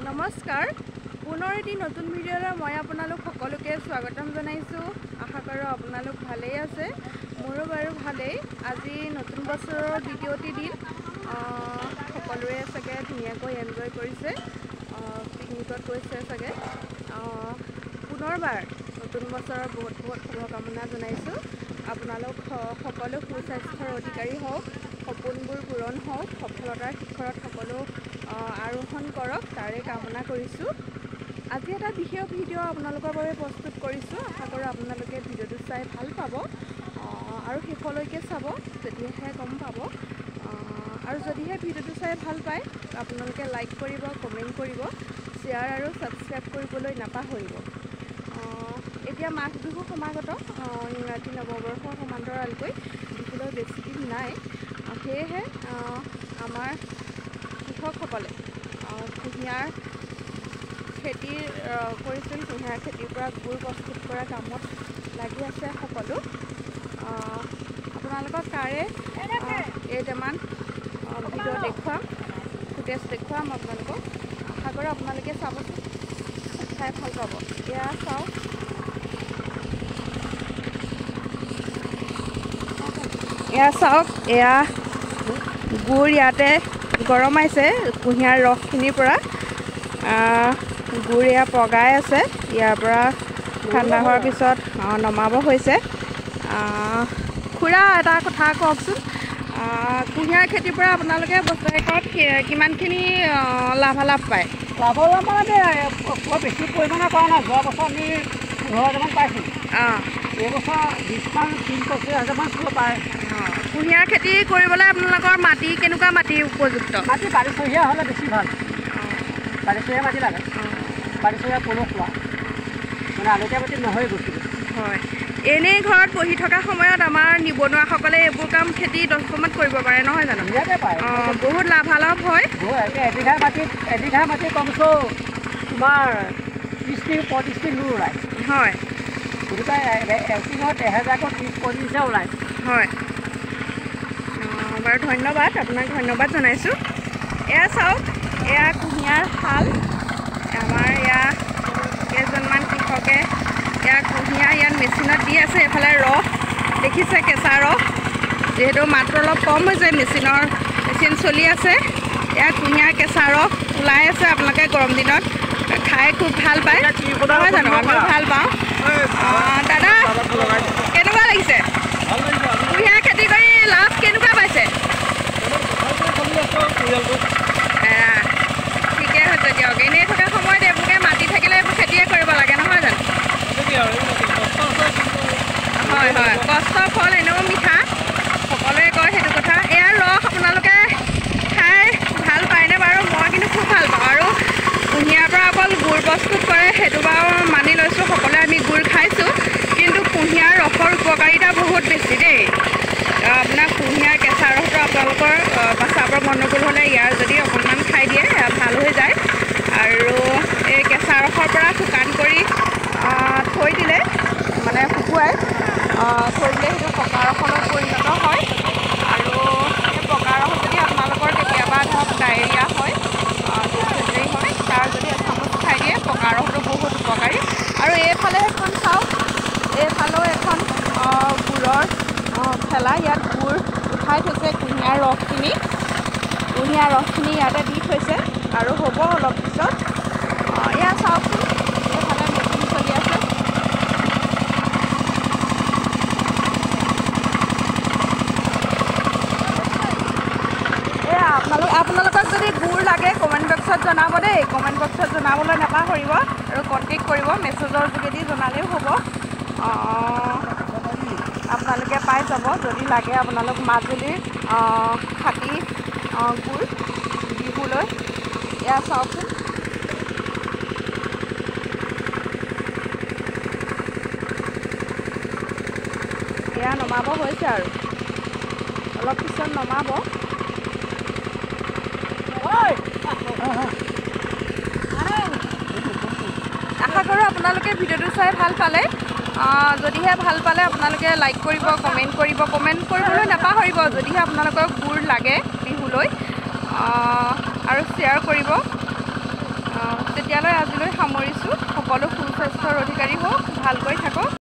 নমস্কাৰ পুনৰ এটি নতুন ভিডিঅ'লৈ মই আপোনালোক সকলোকে স্বাগতম জনাইছোঁ। আশা কৰোঁ আপোনালোক ভালেই আছে। মোৰো বাৰু ভালেই। আজি নতুন বছৰৰ দ্বিতীয়টি দিন। সকলোৱে চাগে ধুনীয়াকৈ এনজয় কৰিছে, পিকনিকত গৈছে চাগে। পুনৰবাৰ নতুন বছৰৰ বহুত বহুত শুভকামনা জনাইছোঁ। আপোনালোক সকলো সুস্বাস্থ্যৰ অধিকাৰী হওক, সপোনবোৰ পূৰণ হওক, সফলতাৰ শিখৰত সকলো আৰোহণ কৰক, তাৰে কামনা কৰিছোঁ। আজি এটা বিশেষ ভিডিঅ' আপোনালোকৰ বাবে প্ৰস্তুত কৰিছোঁ। আশা কৰোঁ আপোনালোকে ভিডিঅ'টো চাই ভাল পাব আৰু শেষলৈকে চাব, তেতিয়াহে গম পাব। আৰু যদিহে ভিডিঅ'টো চাই ভাল পায় আপোনালোকে লাইক কৰিব, কমেণ্ট কৰিব, শ্বেয়াৰ আৰু ছাবস্ক্ৰাইব কৰিবলৈ নাপাহৰিব। এতিয়া মাঘ বিহু সমাগত, ইংৰাজী নৱবৰ্ষৰ সমান্তৰালকৈ বিহুলৈ বেছি দিন নাই। সেয়েহে আমাৰ কৃষকসকলে কুঁহিয়াৰ খেতি কৰিছিল। কুঁহিয়াৰ খেতিৰ পৰা গুড় প্ৰস্তুত কৰা কামত লাগি আছে সকলো। আপোনালোকক তাৰে কেইটামান ভিডিঅ' দেখুৱাম, ফুটেজ দেখুৱাম আপোনালোকক। আশা কৰোঁ আপোনালোকে চাবচোন, চাই ভাল পাব। এয়া চাওক, এয়া গুড় ইয়াতে গৰমাইছে কুঁহিয়াৰ ৰসখিনিৰ পৰা। গুড় এয়া পগাই আছে, ইয়াৰ পৰা ঠাণ্ডা হোৱাৰ পিছত নমাব হৈছে। খুৰা এটা কথা কওকচোন, কুঁহিয়াৰ খেতিৰ পৰা আপোনালোকে বছৰেকত কিমানখিনি লাভালাভ পায়? লাভালাভ মানে বৰ বেছি পৰিমাণে কৰা নাই। যোৱা বছৰ আমি 15,000মান পাইছিলোঁ। এইবছৰ 20,000-25,000মান কিলো পায়। কুঁহিয়াৰ খেতি কৰিবলৈ আপোনালোকৰ মাটি কেনেকুৱা মাটি উপযুক্ত? মাটি বালিচহীয়া হ'লে বেছি ভাল। বালিচহীয়া মাটি লাগে, বালিচহীয়া পলসুৱা, মানে আলতীয়া মাটি নহয় বস্তুটো। হয়, এনেই ঘৰত পঢ়ি থকা সময়ত আমাৰ নিবনুৱাসকলে এইবোৰ কাম খেতি 10 কমত কৰিব পাৰে, নহয় জানো? ধুনীয়াকৈ পায়। বহুত লাভালাভ হয়। এবিঘা মাটি কমচো তোমাৰ 30-35 দিন ওলায়। হয়, গতিকে এদিনত 1000কৈ 30-35 ওলায়। হয়, বাৰু ধন্যবাদ, আপোনাক ধন্যবাদ জনাইছোঁ। এয়া চাওক, এয়া কুঁহিয়াৰ শাল। আমাৰ ইয়াত কেইজনমান কৃষকে এয়া কুঁহিয়াৰ ইয়াত মেচিনত দি আছে। এফালে ৰস দেখিছে, কেঁচা ৰস, যিহেতু মাত্ৰ অলপ কম হৈছে, মেচিন চলি আছে। এয়া কুঁহিয়াৰ কেঁচা ৰস ওলাই আছে। আপোনালোকে গৰম দিনত খাই খুব ভাল পায়, নহয় জানো? আমিও ভাল পাওঁ। দাদা, কেনেকুৱা লাগিছে কুঁহিয়াৰ খেতি কৰি? লাভ কেনেকুৱা পাইছে? ঠিকে হৈছে দিয়ক। এনেই থকা সময়ত এইবোৰকে মাটি থাকিলে এইবোৰ খেতিয়ে কৰিব লাগে, নহয় জানো? হয় হয়, কষ্টৰ ফল এনেও মিঠা, সকলোৱে কয় সেইটো কথা। এয়াৰ ৰস আপোনালোকে খাই ভাল পায়নে বাৰু? মই কিন্তু খুব ভাল পাওঁ। আৰু কুঁহিয়াৰ পৰা অকল গুড় প্ৰস্তুত কৰে সেইটো বাৰু মানি লৈছোঁ, সকলোৱে আমি গুড় খাইছোঁ, কিন্তু কুঁহিয়াৰ ৰসৰ উপকাৰিতা বহুত বেছি দেই। আপোনাৰ কুঁহিয়াৰ কেঁচা ৰসটো আপোনালোকৰ পেচাবৰ গণ্ডগোল হ'লে ইয়াৰ যদি অকণমান খাই দিয়ে ভাল হৈ যায়। আৰু এই কেঁচা ৰসৰ পৰা শুকান কৰি থৈ দিলে, মানে শুকুৱাই থৈ দিলে সেইটো পকা ৰসলৈ পৰিণত হয়। আৰু সেই পকা ৰস যদি আপোনালোকৰ কেতিয়াবা ধৰক ডায়েৰিয়া হয়, ডিচেণ্ট্ৰি হয়, তাৰ যদি এচামুচ খাই দিয়ে, পকা ৰসটো বহুত উপকাৰী। আৰু এইফালে এখন চাওক, এইফালেও এখন গুড়ৰ ঠেলা। ইয়াত গুড় উঠাই থৈছে, কুঁহিয়াৰ ৰসখিনি ইয়াতে দি থৈছে আৰু হ'ব অলপ পিছত। এয়া চাওকচোন, এইফালে মেচিন চলি আছে। এয়া আপোনালোকক যদি গুড় লাগে কমেণ্ট বক্সত জনাব দেই, কমেণ্ট বক্সত জনাবলৈ নাপাহৰিব। আৰু কণ্টেক্ট কৰিব, মেছেজৰ যোগেদি জনালেও হ'ব। আপোনালোকে পাই যাব যদি লাগে আপোনালোক মাজুলীৰ খাটি গুড় বিহুলৈ। এয়া চাওকচোন, এয়া নমাব হৈছে আৰু অলপ পিছত নমাব। আশা কৰোঁ আপোনালোকে ভিডিঅ'টো চাই ভাল পালে। যদিহে ভাল পালে আপোনালোকে লাইক কৰিব, কমেণ্ট কৰিব, কমেণ্ট কৰিবলৈ নাপাহৰিব যদিহে আপোনালোকক গুড় লাগে বিহুলৈ, আৰু শ্বেয়াৰ কৰিব। ইয়ালৈ আজিলৈ সামৰিছোঁ। সকলো সুস্বাস্থ্যৰ অধিকাৰী হওক, ভালকৈ থাকক।